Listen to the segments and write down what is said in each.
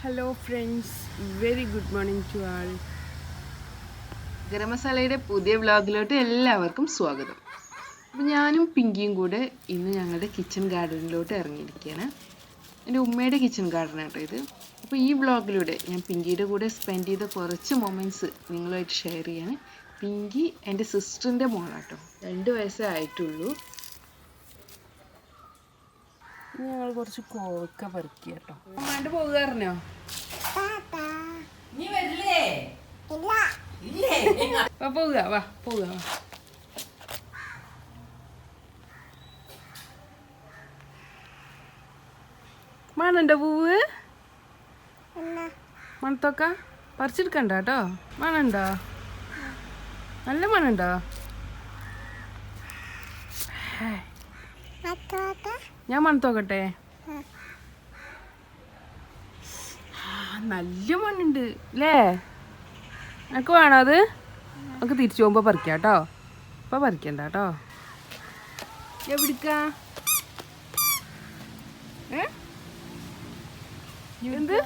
Hello friends, very good morning to all. Garam മസാലയുടെ പുതിയ വ്ലോഗിലോട്ട് എല്ലാവർക്കും സ്വാഗതം. അപ്പോൾ ഞാനും പിങ്കിയും കൂടെ ഇന്ന് ഞങ്ങളുടെ കിച്ചൺ ഗാർഡനിലോട്ട് ഇറങ്ങിയിരിക്കുകയാണ്. എൻ്റെ ഉമ്മയുടെ കിച്ചൺ ഗാർഡൻ കേട്ടോ ഇത്. അപ്പോൾ ഈ വ്ലോഗിലൂടെ ഞാൻ പിങ്കിയുടെ കൂടെ സ്പെൻഡ് ചെയ്ത കുറച്ച് മൊമെൻറ്റ്സ് നിങ്ങളുമായിട്ട് ഷെയർ ചെയ്യാണ്. പിങ്കി എൻ്റെ സിസ്റ്ററിൻ്റെ മോളാട്ടോ, 2 വയസ്സേ ആയിട്ടുള്ളൂ. ഞങ്ങൾ കുറച്ച് കോവക്ക പറിക്കുക കേട്ടോ. അമ്മാണ്ട് പോകുകാരനോ? പോവുക, വാ പോവുക. മണുണ്ടോ പൂവ്? മണത്തൊക്കെ പറിച്ചെടുക്കണ്ട കേട്ടോ. മണുണ്ടോ? നല്ല മണുണ്ടോ? ഞാൻ മണത്തോക്കട്ടെ. നല്ല മണ്ണുണ്ട് അല്ലേ? എനിക്ക് വേണോ അത്? നമുക്ക് തിരിച്ചു പോകുമ്പോൾ പറിക്കാം കേട്ടോ. ഇപ്പം പറിക്കണ്ട കേട്ടോ. എവിടിക്കാ? എന്ത്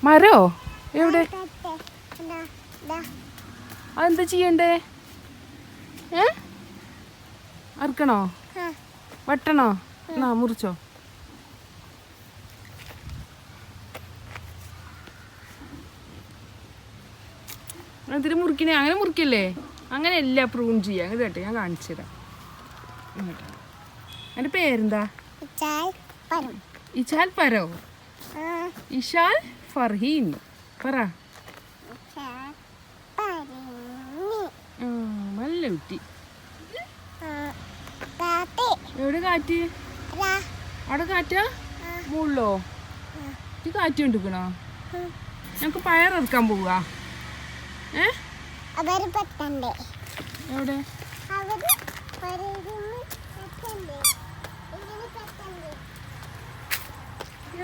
മരോ? എവിടെ? അതെന്താ ചെയ്യണ്ടേ? അറുക്കണോ? വെട്ടണോ? എന്നാ മുറിച്ചോ. അതിന് മുറിക്കണേ? അങ്ങനെ മുറിക്കല്ലേ, അങ്ങനെയല്ല പ്രൂൺ ചെയ്യാം. അങ്ങനെ കേട്ടോ, ഞാൻ കാണിച്ചു തരാം. എൻ്റെ പേരെന്താ? ഇഷാൽ പരോ? ഇഷാൽ ഫർഹീൻ പറ. നല്ല കുട്ടി. എവിടെ കാറ്റ്? അവിടെ കാറ്റാ? മുള്ളോ? ഇത് കാറ്റ് കണ്ടിക്കണോ? ഞങ്ങക്ക് പയറിറക്കാൻ പോവാ. എവിടെ?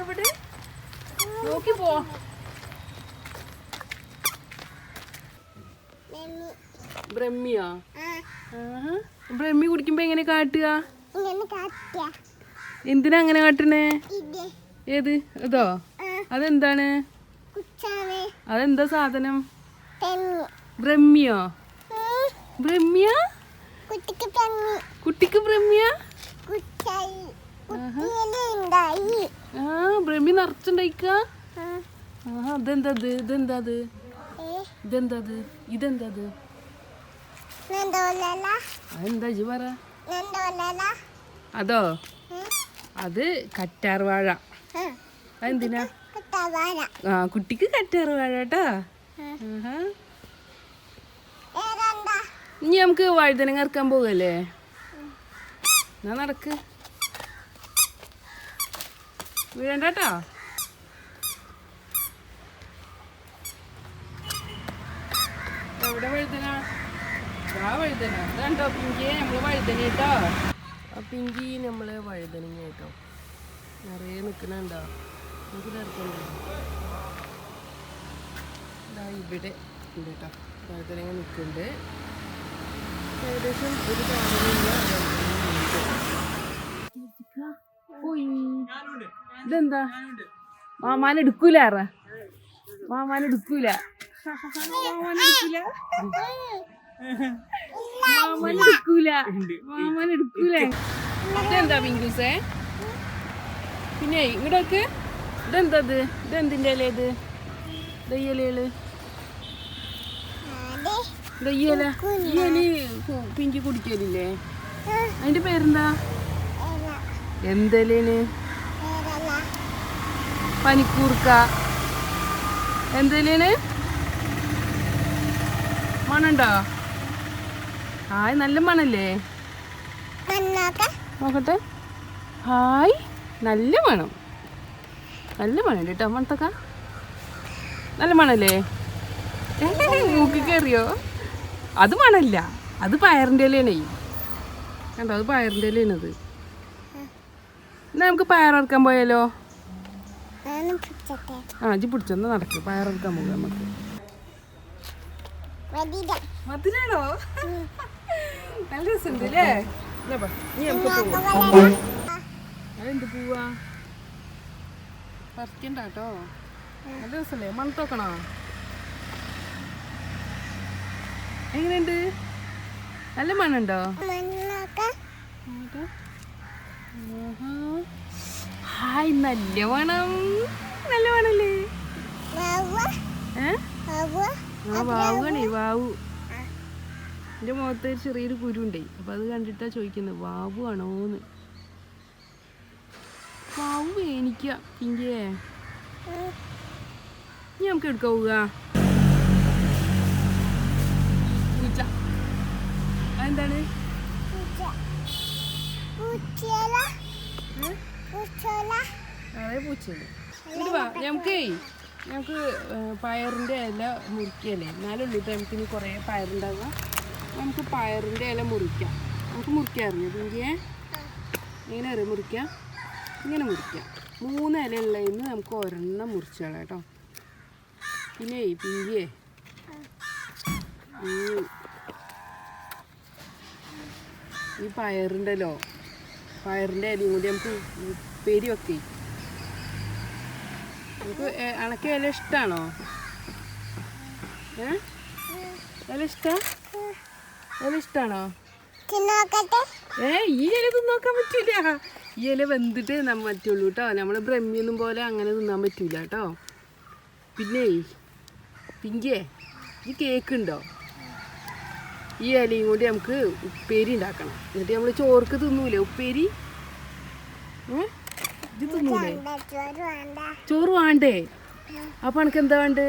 എവിടെ? നോക്കി പോ. ബ്രഹ്മിയോ? ബ്രഹ്മി കുടിക്കുമ്പോ എങ്ങനെ കാട്ടുക? എന്തിനാ അങ്ങനെ കാട്ടണേ? ഏത് ഇതോ? അതെന്താണ്? അതെന്താ സാധനം? ബ്രഹ്മിയോ? ബ്രഹ്മിയ? കുട്ടിക്ക് ബ്രഹ്മിയ? ബ്രഹ്മി നിറച്ചുണ്ടായിക്ക. അതെന്തത്? ഇതെന്താത്? ഇതെന്താത്? ഇതെന്താത്? അതെന്താ ഇജ്ജ് പറ. അതോ? അത് കറ്റാർ വാഴ. അതെന്തിനാ? കുട്ടിക്ക് കറ്റാർ വാഴ കേട്ടാ. ഇനി നമുക്ക് വഴുതനങ്ങ ഇറക്കാൻ പോകല്ലേ? എന്നാ നടക്ക്, വീഴണ്ടട്ടോ. എവിടെ വഴുതന? വഴുതന ഇതാണ്ടോ പിങ്കിയെ, നമ്മള് വഴുതന കേട്ടോ. ആ പിങ്കി നമ്മള് വഴുതനങ്ങ കേട്ടോ, നിറയെ നിൽക്കണുണ്ടോ? നമുക്ക് ഇറക്കണ്ടോ? ഇതാ ഇവിടെ ഉണ്ട് കേട്ടോ, വഴുതനങ്ങ നിൽക്കുന്നുണ്ട്. ഏകദേശം ഒരു ഇതെന്താ? മാമാനെടുക്കൂല. മാമാനെടുക്കൂല. ഇതെന്താ പിങ്കൂസേ? പിന്നെ ഇങ്ങോട്ടൊക്കെ ഇതെന്തത്? ഇതെന്തിൻ്റെ ഇല? ഇത് ദയ്യലകള് ദയ്യല. ഈ എലി പിങ്കി കുടിക്കലില്ലേ? അതിന്റെ പേരെന്താ? എന്തലേന്? പനിക്കൂർക്ക. എന്തലേന്? മണുണ്ടോ? ഹായ്, നല്ല മണല്ലേ? നോക്കട്ടെ. ഹായ്, നല്ല മണം. നല്ല മണുണ്ട് കേട്ടോ. മണത്തൊക്ക നല്ല മണല്ലേ? മൂക്കി കയറിയോ? അത് മണല്ല, അത് പയറിൻ്റെ ഇലയാണേ. കണ്ടോ, അത് പയറിൻ്റെ ഇലയാണത്. എന്നാ നമുക്ക് പയറിറക്കാൻ പോയാലോ? ഇജ്ജ് പിടിച്ചൊന്ന് നടക്ക്, പയറിറക്കാൻ പോകാം നമുക്ക്. മതിലാണോ? നല്ല രസമുണ്ട് അല്ലേ? ഇനി നമുക്ക് പോവാം. അതെന്ത് പോവാ? പറിക്കണ്ട കേട്ടോ. നല്ല രസമല്ലേ? മണത്തോക്കണോ? എങ്ങനെയുണ്ട്? നല്ല മണ്ണുണ്ടോ? ഹായ്, നല്ല മണം. നല്ല മണല്ലേ? വാവുകണേ, വാവു. എൻ്റെ മുഖത്ത് ചെറിയൊരു കുരുണ്ടേ, അപ്പം അത് കണ്ടിട്ടാ ചോദിക്കുന്നത് വാവു ആണോന്ന്. വാവു വേനിക്ക പിങ്കിയേ. ഇനി നമുക്ക് എടുക്കാൻ പോവുക. പൂച്ച. അതെന്താണ്? അതെ, പൂച്ചയല്ലേ. ഇത് വാ, ഞങ്ങൾക്ക് പയറിൻ്റെ ഇല മുറിക്കല്ലേ, എന്നാലുള്ളൂ ഇപ്പം നമുക്ക് ഇനി കുറേ പയറുണ്ടാവുക. നമുക്ക് പയറിൻ്റെ ഇല മുറിക്കാം. നമുക്ക് മുറിക്കാറില്ല പിങ്കിയെ? എങ്ങനെ അറിയാം മുറിക്കാം? ഇങ്ങനെ മുറിക്കാം. 3 ഇല ഉള്ളതിന് നമുക്ക് ഒരെണ്ണം മുറിച്ചാളാം കേട്ടോ. പിന്നെ പിങ്കിയെ ഈ പയറുണ്ടല്ലോ, പയറിൻ്റെ ഇലയും കൂടി നമുക്ക് ഉപ്പേരി വെക്കേ. നമുക്ക് അണക്ക ഇല ഇഷ്ടമാണോ? ഇല ഇഷ്ടം? ഇല ഇഷ്ടമാണോ? ഈ ഇല തിന്നോക്കാൻ പറ്റൂല. ഈ ഇല വെന്തിട്ട് നമ്മൾ പറ്റുള്ളൂ കേട്ടോ. നമ്മളെ ബ്രഹ്മിയൊന്നും പോലെ അങ്ങനെ തിന്നാൻ പറ്റൂല കേട്ടോ. പിന്നെ പിങ്കിയെ, ഈ കേക്ക് ഉണ്ടോ? ഈ ഇലയും കൂടി നമുക്ക് ഉപ്പേരി ഉണ്ടാക്കണം. എന്നിട്ട് നമ്മൾ ചോർക്ക് തിന്നൂലേ ഉപ്പേരി? ഇത് തിന്നൂലേ? ചോറ് വേണ്ടേ? അപ്പം എനിക്ക് എന്താ വേണ്ടേ?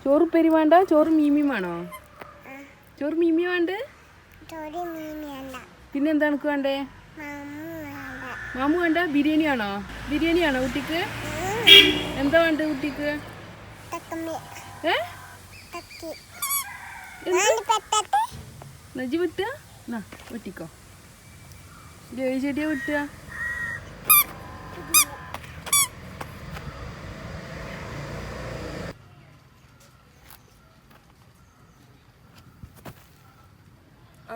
ചോറ് ഉപ്പേരി വേണ്ട? ചോറ് മീമി വേണോ? ചോറ് മീമി വേണ്ടേ? പിന്നെ എന്താ എനിക്ക് വേണ്ടേ? മാമു വേണ്ട? ബിരിയാണി ആണോ? ബിരിയാണി ആണോ കുട്ടിക്ക്? എന്താ വേണ്ട കുട്ടിക്ക്? നജി വിട്ടുക എന്നാ വെട്ടിക്കോ. ജോയി ചെടിയെ വിട്ടുക.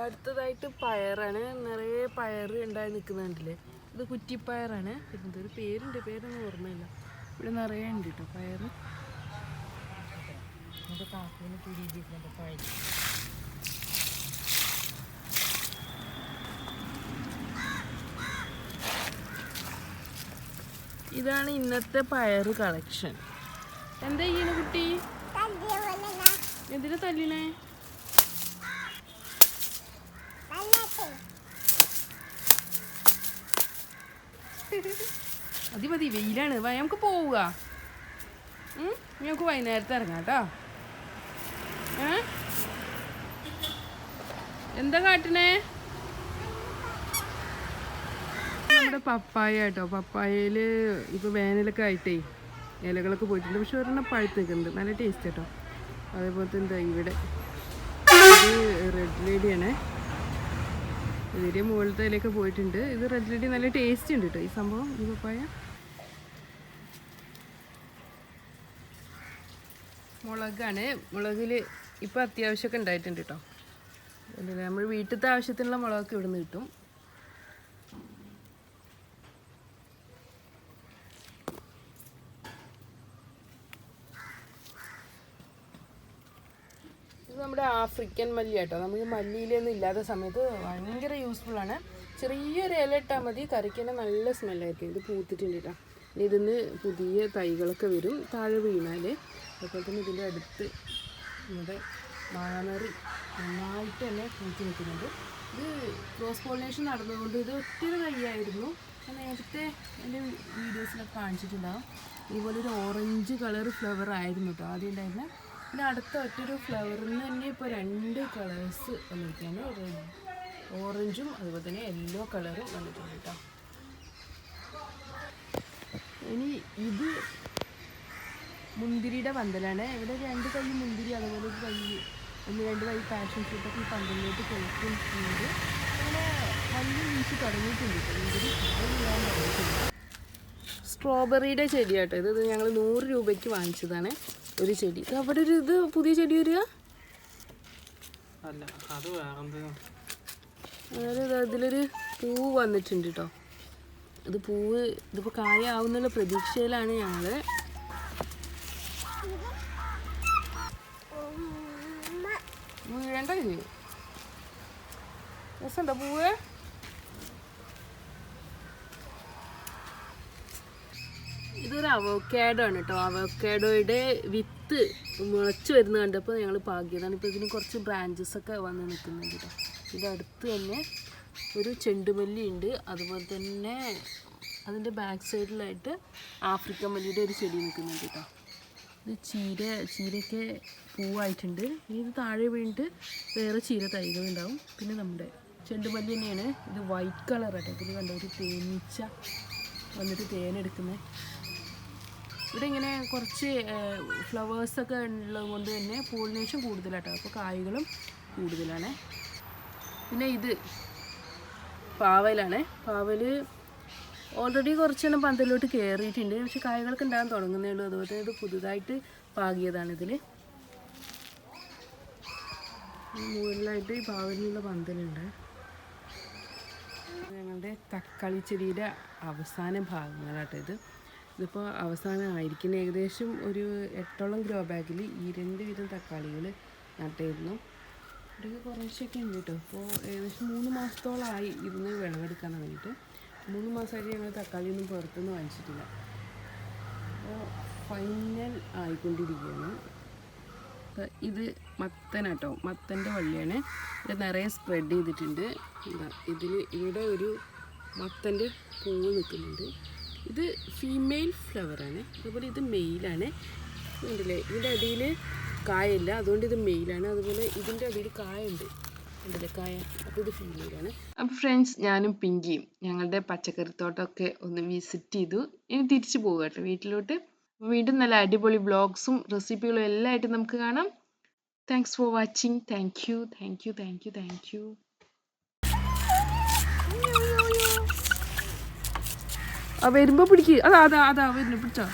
അടുത്തതായിട്ട് പയറാണ്. നിറയെ പയർ ഉണ്ടായി നിൽക്കുന്നുണ്ടല്ലേ. ഇത് കുറ്റിപ്പയറാണ്. ഇതൊരു പേരുണ്ട്, പേരൊന്നും ഓർമ്മയില്ല. ഇവിടെ നിറയെ ഉണ്ട് കേട്ടോ പയർ. ഇതാണ് ഇന്നത്തെ പയറ് കളക്ഷൻ. എന്താ ചെയ്യണ കുട്ടി? എന്തിനാ തല്ലിണേ? മതി മതി, വെയിലാണ്. നമുക്ക് പോവുക. നമുക്ക് വൈകുന്നേരത്ത് ഇറങ്ങാം കേട്ടോ. എന്താ കാട്ടണേ? നമ്മുടെ പപ്പായ കേട്ടോ. പപ്പായയിൽ ഇപ്പോൾ വേനലൊക്കെ ആയിട്ടേ ഇലകളൊക്കെ പോയിട്ടുണ്ട്. പക്ഷെ ഒരെണ്ണം പഴുത്ത് നിൽക്കുന്നുണ്ട്. നല്ല ടേസ്റ്റ് കേട്ടോ. അതേപോലത്തെ എന്താ ഇവിടെ ഇത് റെഡ് ലേഡിയാണ്. ഇതിൻ്റെ മുകളിലത്തെ ഇലയൊക്കെ പോയിട്ടുണ്ട്. ഇത് റെഡ് ലേഡി. നല്ല ടേസ്റ്റ് ഉണ്ട് കേട്ടോ ഈ സംഭവം, ഈ പപ്പായ. മുളകാണ്. മുളകിൽ ഇപ്പോൾ അത്യാവശ്യമൊക്കെ ഉണ്ടായിട്ടുണ്ട് കേട്ടോ. നമ്മൾ വീട്ടിലത്തെ ആവശ്യത്തിനുള്ള മുളകൊക്കെ ഇവിടെ നിന്ന് കിട്ടും. ഇത് നമ്മുടെ ആഫ്രിക്കൻ മല്ലി കേട്ടോ. നമുക്ക് മല്ലിയിലൊന്നും ഇല്ലാത്ത സമയത്ത് ഭയങ്കര യൂസ്ഫുള്ളാണ്. ചെറിയൊരു ഇല ഇട്ടാൽ മതി, കറിക്ക് തന്നെ നല്ല സ്മെല്ലായിരിക്കും. ഇത് പൂത്തിട്ടുണ്ട് കേട്ടോ. ഇനി ഇതിന് പുതിയ തൈകളൊക്കെ വരും താഴെ വീണാൽ. അതുപോലെ തന്നെ ഇതിൻ്റെ അടുത്ത് നമ്മുടെ മാങ്ങറി നന്നായിട്ട് തന്നെ പൂത്തി നിൽക്കുന്നുണ്ട്. ഇത് ക്രോസ് പോളിനേഷൻ നടന്നുകൊണ്ട് ഇത് ഒറ്റൊരു തൈയായിരുന്നു. നേരത്തെ എൻ്റെ വീഡിയോസിലൊക്കെ കാണിച്ചിട്ടുണ്ടാകും. ഇതുപോലൊരു ഓറഞ്ച് കളർ ഫ്ലവർ ആയിരുന്നു കേട്ടോ ആദ്യം ഉണ്ടായിരുന്നത്. പിന്നെ അടുത്ത ഒറ്റൊരു ഫ്ലവറിൽ നിന്ന് തന്നെ ഇപ്പോൾ 2 കളേഴ്സ് വന്നിരിക്കുകയാണ്. ഓറഞ്ചും അതുപോലെ തന്നെ യെല്ലോ കളറും വന്നിട്ടുണ്ട് കേട്ടോ. ഇനി ഇത് മുന്തിരിയുടെ പന്തലാണ്. ഇവിടെ 2 തൈ മുന്തിരി, അതുപോലെ ഒരു തൈ 2 തൈ പാഷൻ ഫ്രൂട്ടൊക്കെ ഈ പന്തലിലോട്ട് കഴിക്കുന്നുണ്ട്. അങ്ങനെ വലിയ വീശി തുടങ്ങിയിട്ടുണ്ട് കേട്ടോ. മുന്തിരി തുടങ്ങിയിട്ടുണ്ട്. സ്ട്രോബെറിയുടെ ചെടിയാട്ടോ ഇത്. ഞങ്ങൾ 100 രൂപയ്ക്ക് വാങ്ങിച്ചതാണ് ഒരു ചെടി. അവിടെ ഒരു ഇത് പുതിയ ചെടി വരിക. അതായത് ഇതിലൊരു പൂവ് വന്നിട്ടുണ്ട് കേട്ടോ. ഇത് പൂവ് ഇതിപ്പോൾ കായാവുന്നുള്ള പ്രതീക്ഷയിലാണ് ഞങ്ങൾ. വീഴണ്ട കഴിഞ്ഞു. രസമുണ്ടോ പൂവ്? ഇതൊരു അവോക്കാഡോ ആണ് കേട്ടോ. അവോക്കാഡോയുടെ വിത്ത് മുളച്ച് വരുന്ന കണ്ടപ്പോൾ ഞങ്ങൾ പാകിയതാണ്. ഇപ്പോൾ ഇതിന് കുറച്ച് ബ്രാഞ്ചസ് ഒക്കെ വന്ന് നിൽക്കുന്നുണ്ട് കേട്ടോ. ഇതിൻ്റെ അടുത്ത് തന്നെ ഒരു ചെണ്ടുമല്ലി ഉണ്ട്. അതുപോലെ തന്നെ അതിൻ്റെ ബാക്ക് സൈഡിലായിട്ട് ആഫ്രിക്കൻ മല്ലിയുടെ ഒരു ചെടി നിൽക്കുന്നുണ്ട് കേട്ടോ. ഇത് ചീരയൊക്കെ പൂവായിട്ടുണ്ട്. ഇനി ഇത് താഴെ വീണിട്ട് വേറെ ചീര തൈകളുണ്ടാവും. പിന്നെ നമ്മുടെ ചെണ്ടുമല്ലി തന്നെയാണ്. ഇത് വൈറ്റ് കളറാട്ടോ. ഇതിൽ കണ്ട ഒരു തേനീച്ച വന്നിട്ട് തേനെടുക്കുന്നത്. ഇവിടെ ഇങ്ങനെ കുറച്ച് ഫ്ലവേഴ്സൊക്കെ ഉള്ളത് കൊണ്ട് തന്നെ പോളിനേഷൻ കൂടുതലാട്ടോ. അപ്പോൾ കായ്കളും കൂടുതലാണ്. പിന്നെ ഇത് പാവലാണ്. പാവൽ ഓൾറെഡി കുറച്ചെണ്ണം പന്തലോട്ട് കയറിയിട്ടുണ്ട്. പക്ഷെ കായകളൊക്കെ ഉണ്ടാകാൻ തുടങ്ങുന്നേ ഉള്ളൂ. അതുപോലെ ഇത് പുതുതായിട്ട് പാകിയതാണ്. ഇതിൽ മുകളിലായിട്ട് ഈ പാവലിനുള്ള പന്തലുണ്ട്. ഞങ്ങളുടെ തക്കാളി ചെടിയുടെ അവസാന ഭാഗങ്ങളാട്ടോ ഇത്. ഇതിപ്പോൾ അവസാനം ആയിരിക്കുന്നത്. ഏകദേശം ഒരു 8ഓളം ഗ്രോ ബാഗിൽ 2 വീതം തക്കാളികൾ നട്ടായിരുന്നു. ഇവിടെയൊക്കെ കുറേശ്ശൊക്കെ ഉണ്ട് കേട്ടോ. അപ്പോൾ ഏകദേശം 3 മാസത്തോളമായി ഇതിന് വിളവെടുക്കാൻ വേണ്ടിയിട്ട്. 3 മാസമായിട്ട് ഞങ്ങൾ തക്കാളിയൊന്നും പുറത്തുനിന്ന് വാങ്ങിച്ചിട്ടില്ല. അപ്പോൾ ഫൈനൽ ആയിക്കൊണ്ടിരിക്കുകയാണ്. ഇത് മത്തനാട്ടോ. മത്തൻ്റെ വള്ളിയാണ്. ഇത് നിറയെ സ്പ്രെഡ് ചെയ്തിട്ടുണ്ട്. ഇവിടെ ഒരു മത്തൻ്റെ പൂവ് നിൽക്കുന്നുണ്ട്. ഇത് ഫീമെയിൽ ഫ്ലവറാണ്. അതുപോലെ ഇത് മെയിലാണ്. ഉണ്ടല്ലേ, ഇതിൻ്റെ അടിയിൽ കായല്ല, അതുകൊണ്ട് ഇത് മെയിലാണ്. അതുപോലെ ഇതിൻ്റെ അടിയിൽ കായുണ്ട്, ഉണ്ടല്ലേ കായ. അപ്പോൾ ഇത് ഫീമെയിലാണ്. അപ്പോൾ ഫ്രണ്ട്സ്, ഞാനും പിങ്കിയും ഞങ്ങളുടെ പച്ചക്കറിത്തോട്ടമൊക്കെ ഒന്ന് വിസിറ്റ് ചെയ്തു. ഇനി തിരിച്ചു പോകുക കേട്ടോ വീട്ടിലോട്ട്. വീണ്ടും നല്ല അടിപൊളി വ്ളോഗ്സും റെസിപ്പികളും എല്ലാം ആയിട്ട് നമുക്ക് കാണാം. Thanks for watching. Thank you. ആ വരുമ്പോൾ പിടിക്കുക. അതാ വരുന്നു, പിടിച്ചോ.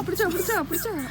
പിടിച്ചോ